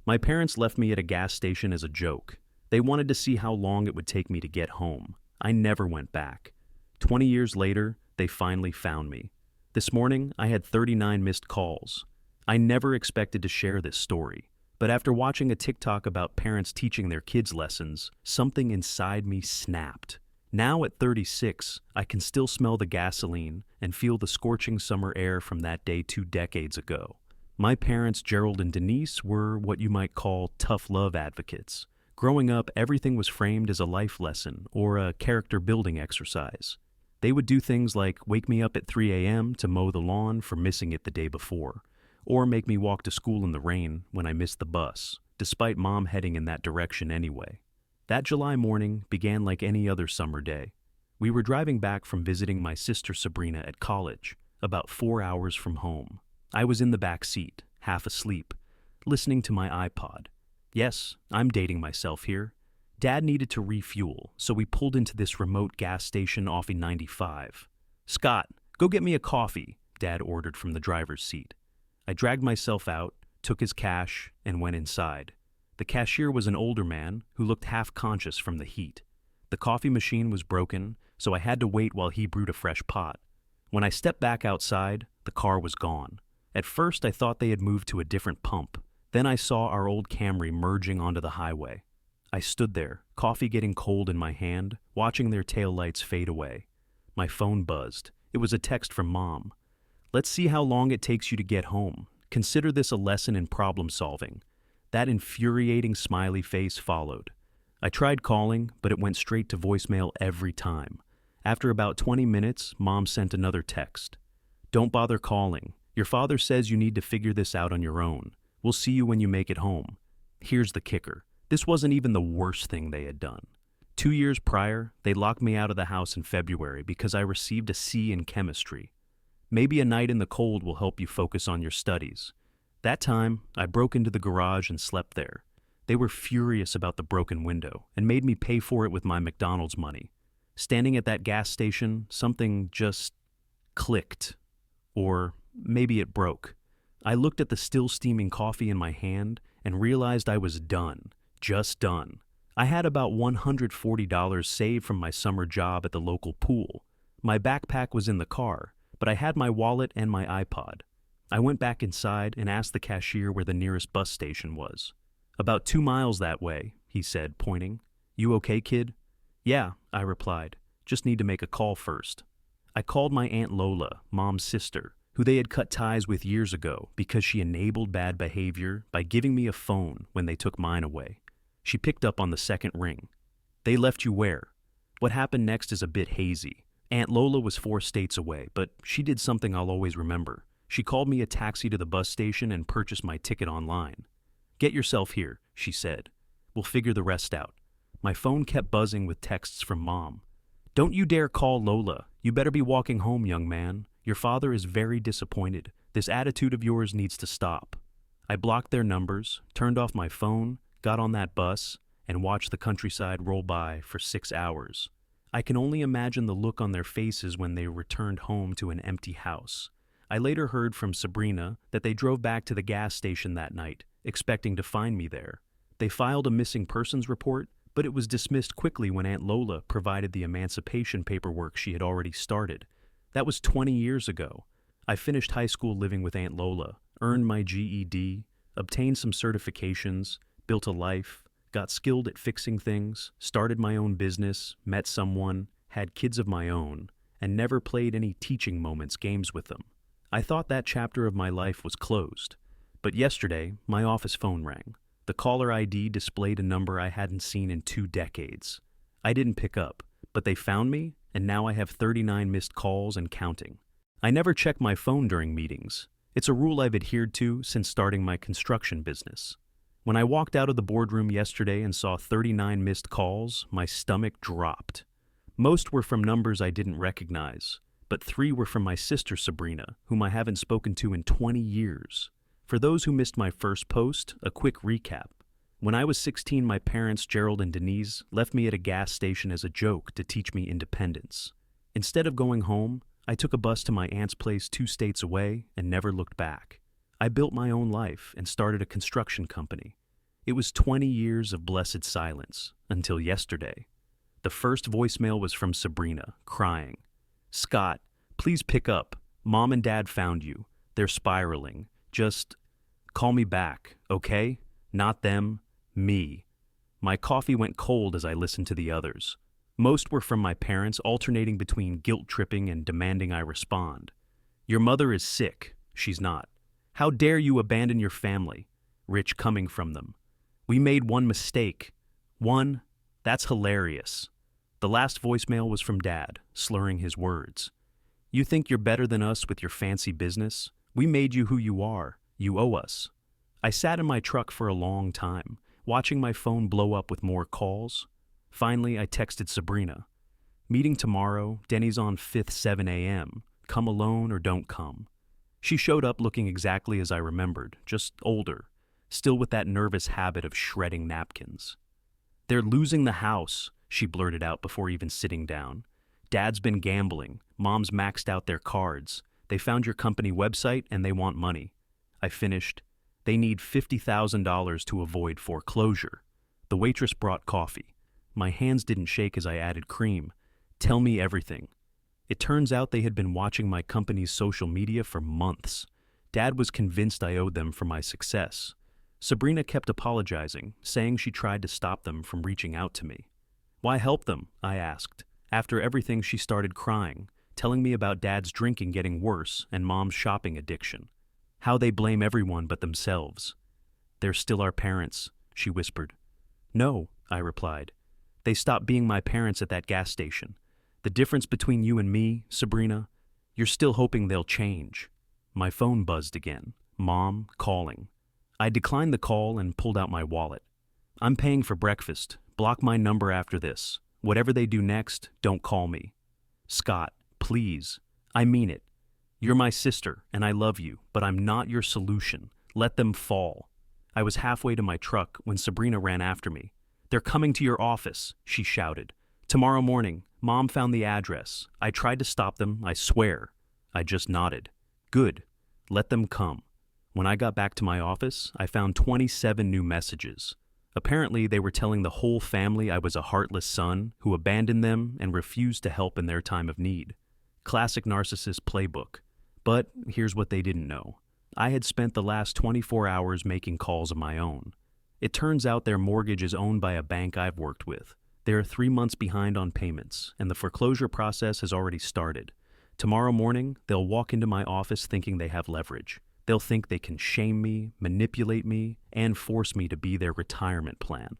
My parents left me at a gas station as a joke. They wanted to see how long it would take me to get home. I never went back. 20 years later, they finally found me. This morning, I had 39 missed calls. I never expected to share this story, but after watching a TikTok about parents teaching their kids lessons, something inside me snapped. Now at 36, I can still smell the gasoline and feel the scorching summer air from that day 2 decades ago. My parents, Gerald and Denise, were what you might call tough love advocates. Growing up, everything was framed as a life lesson or a character-building exercise. They would do things like wake me up at 3 a.m. to mow the lawn for missing it the day before, or make me walk to school in the rain when I missed the bus, despite Mom heading in that direction anyway. That July morning began like any other summer day. We were driving back from visiting my sister Sabrina at college, about 4 hours from home. I was in the back seat, half asleep, listening to my iPod. Yes, I'm dating myself here. Dad needed to refuel, so we pulled into this remote gas station off E95. "Scott, go get me a coffee," Dad ordered from the driver's seat. I dragged myself out, took his cash, and went inside. The cashier was an older man who looked half-conscious from the heat. The coffee machine was broken, so I had to wait while he brewed a fresh pot. When I stepped back outside, the car was gone. At first, I thought they had moved to a different pump. Then I saw our old Camry merging onto the highway. I stood there, coffee getting cold in my hand, watching their taillights fade away. My phone buzzed. It was a text from Mom. "Let's see how long it takes you to get home. Consider this a lesson in problem solving." That infuriating smiley face followed. I tried calling, but it went straight to voicemail every time. After about 20 minutes, Mom sent another text. "Don't bother calling. Your father says you need to figure this out on your own. We'll see you when you make it home." Here's the kicker. This wasn't even the worst thing they had done. 2 years prior, they locked me out of the house in February because I received a C in chemistry. Maybe a night in the cold will help you focus on your studies. That time, I broke into the garage and slept there. They were furious about the broken window and made me pay for it with my McDonald's money. Standing at that gas station, something just clicked. Or maybe it broke. I looked at the still steaming coffee in my hand and realized I was done, just done. I had about $140 saved from my summer job at the local pool. My backpack was in the car, but I had my wallet and my iPod. I went back inside and asked the cashier where the nearest bus station was. "About 2 miles that way," he said, pointing. "You okay, kid?" "Yeah," I replied. "Just need to make a call first." I called my Aunt Lola, Mom's sister, who they had cut ties with years ago because she enabled bad behavior by giving me a phone when they took mine away. She picked up on the second ring. "They left you where?" What happened next is a bit hazy. Aunt Lola was 4 states away, but she did something I'll always remember. She called me a taxi to the bus station and purchased my ticket online. "Get yourself here," she said. "We'll figure the rest out." My phone kept buzzing with texts from Mom. "Don't you dare call Lola. You better be walking home, young man. Your father is very disappointed. This attitude of yours needs to stop." I blocked their numbers, turned off my phone, got on that bus, and watched the countryside roll by for 6 hours. I can only imagine the look on their faces when they returned home to an empty house. I later heard from Sabrina that they drove back to the gas station that night, expecting to find me there. They filed a missing persons report, but it was dismissed quickly when Aunt Lola provided the emancipation paperwork she had already started. That was 20 years ago. I finished high school living with Aunt Lola, earned my GED, obtained some certifications, built a life, got skilled at fixing things, started my own business, met someone, had kids of my own, and never played any teaching moments games with them. I thought that chapter of my life was closed. But yesterday, my office phone rang. The caller ID displayed a number I hadn't seen in 2 decades. I didn't pick up, but they found me, and now I have 39 missed calls and counting. I never check my phone during meetings. It's a rule I've adhered to since starting my construction business. When I walked out of the boardroom yesterday and saw 39 missed calls, my stomach dropped. Most were from numbers I didn't recognize, but 3 were from my sister Sabrina, whom I haven't spoken to in 20 years. For those who missed my first post, a quick recap. When I was 16, my parents, Gerald and Denise, left me at a gas station as a joke to teach me independence. Instead of going home, I took a bus to my aunt's place 2 states away and never looked back. I built my own life and started a construction company. It was 20 years of blessed silence, until yesterday. The first voicemail was from Sabrina, crying. "Scott, please pick up. Mom and Dad found you. They're spiraling. Just call me back, okay? Not them, me." My coffee went cold as I listened to the others. Most were from my parents, alternating between guilt-tripping and demanding I respond. "Your mother is sick." "She's not." "How dare you abandon your family?" Rich coming from them. "We made one mistake." "One? That's hilarious." The last voicemail was from Dad, slurring his words. "You think you're better than us with your fancy business? We made you who you are. You owe us." I sat in my truck for a long time, watching my phone blow up with more calls. Finally, I texted Sabrina. "Meeting tomorrow, Denny's on 5th, 7 a.m. Come alone or don't come." She showed up looking exactly as I remembered, just older, still with that nervous habit of shredding napkins. "They're losing the house," she blurted out before even sitting down. "Dad's been gambling. Mom's maxed out their cards. They found your company website and they want money." I finished. "They need $50,000 to avoid foreclosure." The waitress brought coffee. My hands didn't shake as I added cream. "Tell me everything." It turns out they had been watching my company's social media for months. Dad was convinced I owed them for my success. Sabrina kept apologizing, saying she tried to stop them from reaching out to me. "Why help them?" I asked. After everything, she started crying, telling me about Dad's drinking getting worse and Mom's shopping addiction. How they blame everyone but themselves. "They're still our parents," she whispered. "No," I replied. "They stopped being my parents at that gas station. The difference between you and me, Sabrina, you're still hoping they'll change." My phone buzzed again. Mom calling. I declined the call and pulled out my wallet. "I'm paying for breakfast. Block my number after this. Whatever they do next, don't call me." "Scott, please. I mean it. You're my sister, and I love you, but I'm not your solution. Let them fall." I was halfway to my truck when Sabrina ran after me. "They're coming to your office," she shouted. "Tomorrow morning. Mom found the address. I tried to stop them, I swear." I just nodded. "Good. Let them come." When I got back to my office, I found 27 new messages. Apparently, they were telling the whole family I was a heartless son who abandoned them and refused to help in their time of need. Classic narcissist playbook. But here's what they didn't know. I had spent the last 24 hours making calls of my own. It turns out their mortgage is owned by a bank I've worked with. They are 3 months behind on payments, and the foreclosure process has already started. Tomorrow morning, they'll walk into my office thinking they have leverage. They'll think they can shame me, manipulate me, and force me to be their retirement plan.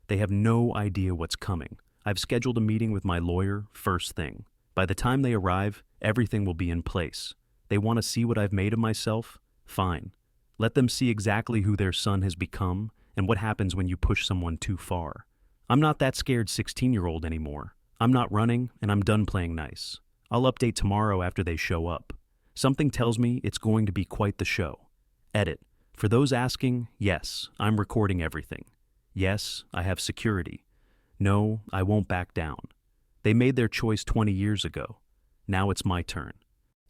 They have no idea what's coming. I've scheduled a meeting with my lawyer first thing. By the time they arrive, everything will be in place. They want to see what I've made of myself? Fine. Let them see exactly who their son has become and what happens when you push someone too far. I'm not that scared 16-year-old anymore. I'm not running, and I'm done playing nice. I'll update tomorrow after they show up. Something tells me it's going to be quite the show. Edit. For those asking, yes, I'm recording everything. Yes, I have security. No, I won't back down. They made their choice 20 years ago. Now it's my turn.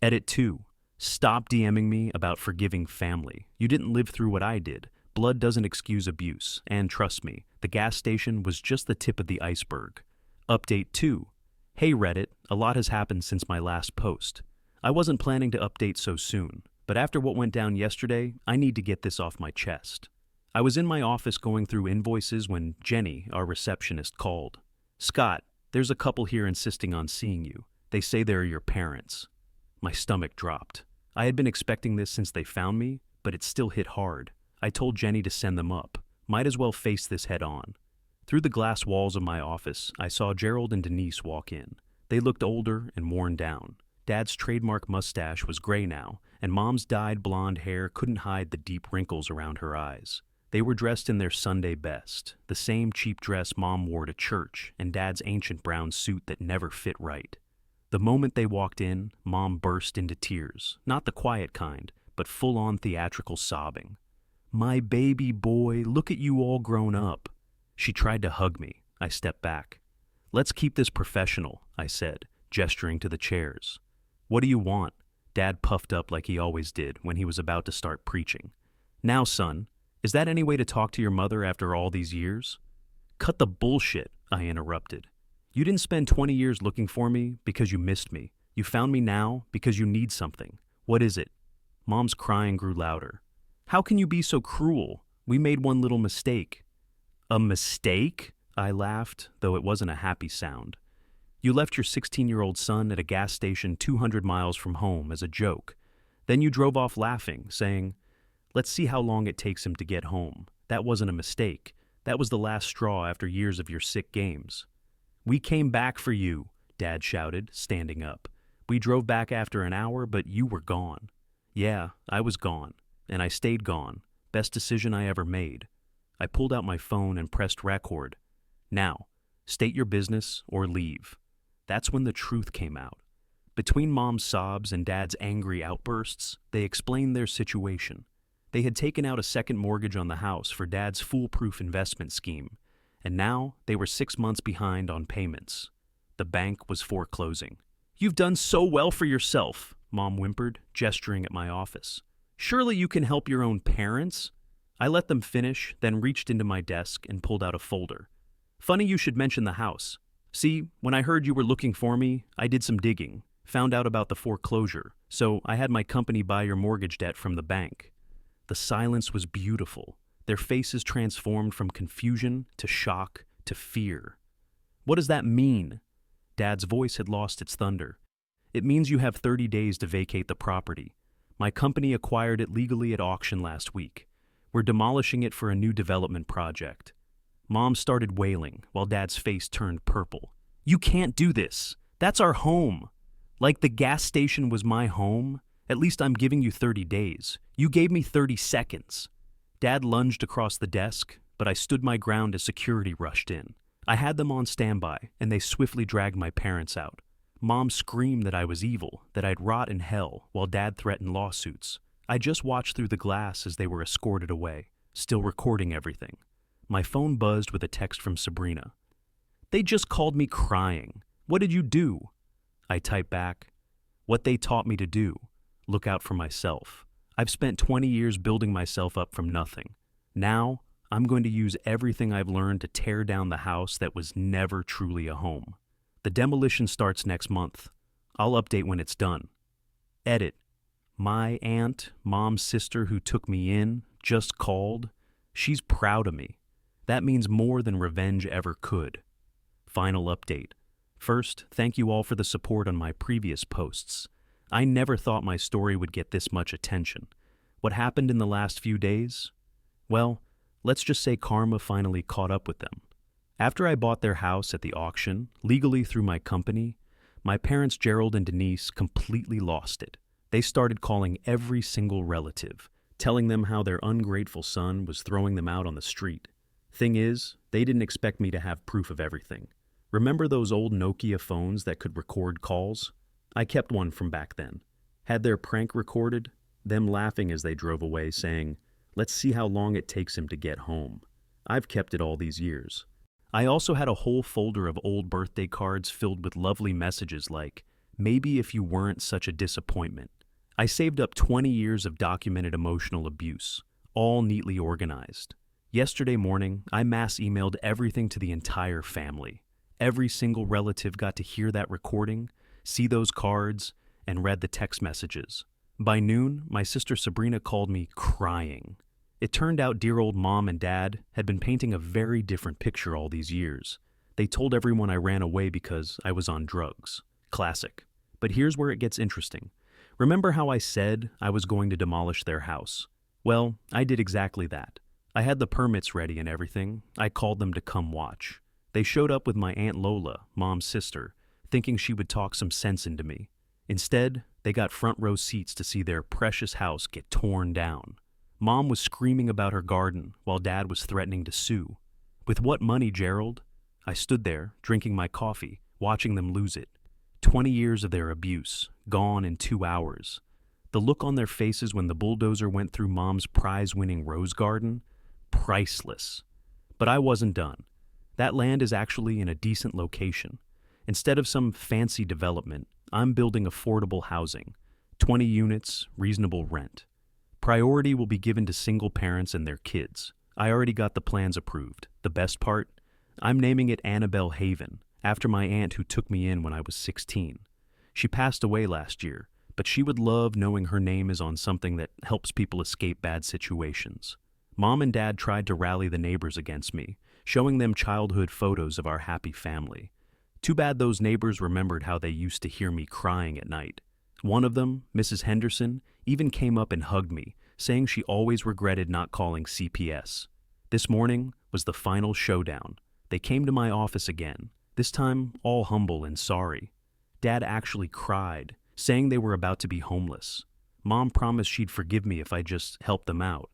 Edit 2. Stop DMing me about forgiving family. You didn't live through what I did. Blood doesn't excuse abuse, and trust me, the gas station was just the tip of the iceberg. Update 2. Hey Reddit, a lot has happened since my last post. I wasn't planning to update so soon, but after what went down yesterday, I need to get this off my chest. I was in my office going through invoices when Jenny, our receptionist, called. "Scott, there's a couple here insisting on seeing you. They say they're your parents." My stomach dropped. I had been expecting this since they found me, but it still hit hard. I told Jenny to send them up. Might as well face this head on. Through the glass walls of my office, I saw Gerald and Denise walk in. They looked older and worn down. Dad's trademark mustache was gray now, and Mom's dyed blonde hair couldn't hide the deep wrinkles around her eyes. They were dressed in their Sunday best, the same cheap dress Mom wore to church and Dad's ancient brown suit that never fit right. The moment they walked in, Mom burst into tears, not the quiet kind, but full-on theatrical sobbing. "My baby boy, look at you all grown up." She tried to hug me. I stepped back. "Let's keep this professional," I said, gesturing to the chairs. "What do you want?" Dad puffed up like he always did when he was about to start preaching. "Now, son, Is that any way to talk to your mother after all these years? Cut the bullshit, I interrupted. You didn't spend 20 years looking for me because you missed me. You found me now because you need something. What is it? Mom's crying grew louder. How can you be so cruel? We made one little mistake. A mistake? I laughed, though it wasn't a happy sound. You left your 16-year-old son at a gas station 200 miles from home as a joke. Then you drove off laughing, saying, "Let's see how long it takes him to get home." That wasn't a mistake. That was the last straw after years of your sick games. We came back for you, Dad shouted, standing up. We drove back after an hour, but you were gone. Yeah, I was gone, and I stayed gone. Best decision I ever made. I pulled out my phone and pressed record. Now, state your business or leave. That's when the truth came out. Between Mom's sobs and Dad's angry outbursts, they explained their situation. They had taken out a second mortgage on the house for Dad's foolproof investment scheme, and now they were 6 months behind on payments. The bank was foreclosing. "You've done so well for yourself," Mom whimpered, gesturing at my office. "Surely you can help your own parents?" I let them finish, then reached into my desk and pulled out a folder. "Funny you should mention the house. See, when I heard you were looking for me, I did some digging, found out about the foreclosure, so I had my company buy your mortgage debt from the bank." The silence was beautiful, their faces transformed from confusion to shock to fear. "What does that mean?" Dad's voice had lost its thunder. "It means you have 30 days to vacate the property. My company acquired it legally at auction last week. We're demolishing it for a new development project." Mom started wailing while Dad's face turned purple. "You can't do this. That's our home. Like the gas station was my home? At least I'm giving you 30 days. You gave me 30 seconds. Dad lunged across the desk, but I stood my ground as security rushed in. I had them on standby, and they swiftly dragged my parents out. Mom screamed that I was evil, that I'd rot in hell, while Dad threatened lawsuits. I just watched through the glass as they were escorted away, still recording everything. My phone buzzed with a text from Sabrina. "They just called me crying. What did you do?" I typed back, "What they taught me to do. Look out for myself. I've spent 20 years building myself up from nothing. Now, I'm going to use everything I've learned to tear down the house that was never truly a home. The demolition starts next month. I'll update when it's done. Edit. My aunt, Mom's sister who took me in, just called. She's proud of me. That means more than revenge ever could. Final update. First, thank you all for the support on my previous posts. I never thought my story would get this much attention. What happened in the last few days? Well, let's just say karma finally caught up with them. After I bought their house at the auction, legally through my company, my parents Gerald and Denise completely lost it. They started calling every single relative, telling them how their ungrateful son was throwing them out on the street. Thing is, they didn't expect me to have proof of everything. Remember those old Nokia phones that could record calls? I kept one from back then. Had their prank recorded, them laughing as they drove away saying, "Let's see how long it takes him to get home." I've kept it all these years. I also had a whole folder of old birthday cards filled with lovely messages like, "Maybe if you weren't such a disappointment." I saved up 20 years of documented emotional abuse, all neatly organized. Yesterday morning, I mass emailed everything to the entire family. Every single relative got to hear that recording, see those cards, and read the text messages. By noon, my sister Sabrina called me crying. It turned out dear old Mom and Dad had been painting a very different picture all these years. They told everyone I ran away because I was on drugs. Classic. But here's where it gets interesting. Remember how I said I was going to demolish their house? Well, I did exactly that. I had the permits ready and everything. I called them to come watch. They showed up with my Aunt Lola, Mom's sister, thinking she would talk some sense into me. Instead, they got front row seats to see their precious house get torn down. Mom was screaming about her garden while Dad was threatening to sue. With what money, Gerald? I stood there, drinking my coffee, watching them lose it. 20 years of their abuse, gone in 2 hours. The look on their faces when the bulldozer went through Mom's prize-winning rose garden? Priceless. But I wasn't done. That land is actually in a decent location. Instead of some fancy development, I'm building affordable housing. 20 units, reasonable rent. Priority will be given to single parents and their kids. I already got the plans approved. The best part? I'm naming it Annabelle Haven, after my aunt who took me in when I was 16. She passed away last year, but she would love knowing her name is on something that helps people escape bad situations. Mom and Dad tried to rally the neighbors against me, showing them childhood photos of our happy family. Too bad those neighbors remembered how they used to hear me crying at night. One of them, Mrs. Henderson, even came up and hugged me, saying she always regretted not calling CPS. This morning was the final showdown. They came to my office again, this time all humble and sorry. Dad actually cried, saying they were about to be homeless. Mom promised she'd forgive me if I just helped them out.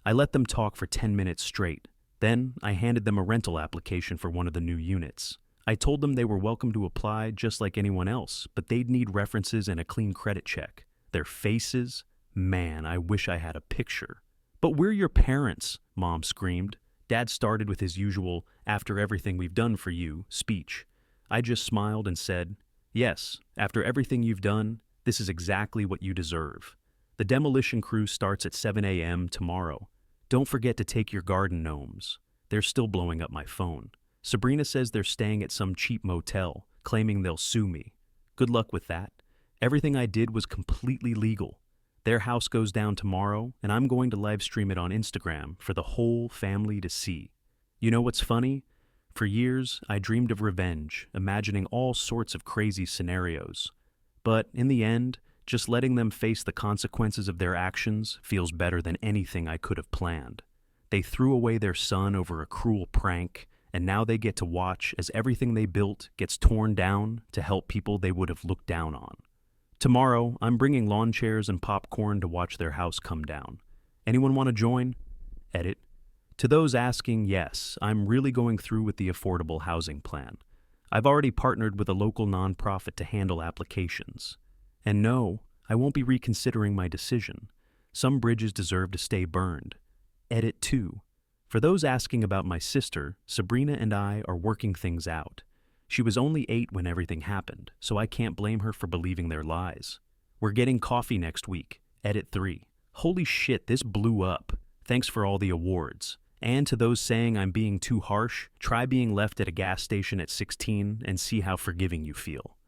I let them talk for 10 minutes straight. Then I handed them a rental application for one of the new units. I told them they were welcome to apply just like anyone else, but they'd need references and a clean credit check. Their faces? Man, I wish I had a picture. "But we're your parents," Mom screamed. Dad started with his usual, "after everything we've done for you," speech. I just smiled and said, "Yes, after everything you've done, this is exactly what you deserve. The demolition crew starts at 7 a.m. tomorrow. Don't forget to take your garden gnomes." They're still blowing up my phone. Sabrina says they're staying at some cheap motel, claiming they'll sue me. Good luck with that. Everything I did was completely legal. Their house goes down tomorrow, and I'm going to live stream it on Instagram for the whole family to see. You know what's funny? For years, I dreamed of revenge, imagining all sorts of crazy scenarios. But in the end, just letting them face the consequences of their actions feels better than anything I could have planned. They threw away their son over a cruel prank, and now they get to watch as everything they built gets torn down to help people they would have looked down on. Tomorrow, I'm bringing lawn chairs and popcorn to watch their house come down. Anyone want to join? Edit. To those asking, yes, I'm really going through with the affordable housing plan. I've already partnered with a local nonprofit to handle applications. And no, I won't be reconsidering my decision. Some bridges deserve to stay burned. Edit 2. For those asking about my sister, Sabrina and I are working things out. She was only 8 when everything happened, so I can't blame her for believing their lies. We're getting coffee next week. Edit 3. Holy shit, this blew up. Thanks for all the awards. And to those saying I'm being too harsh, try being left at a gas station at 16 and see how forgiving you feel.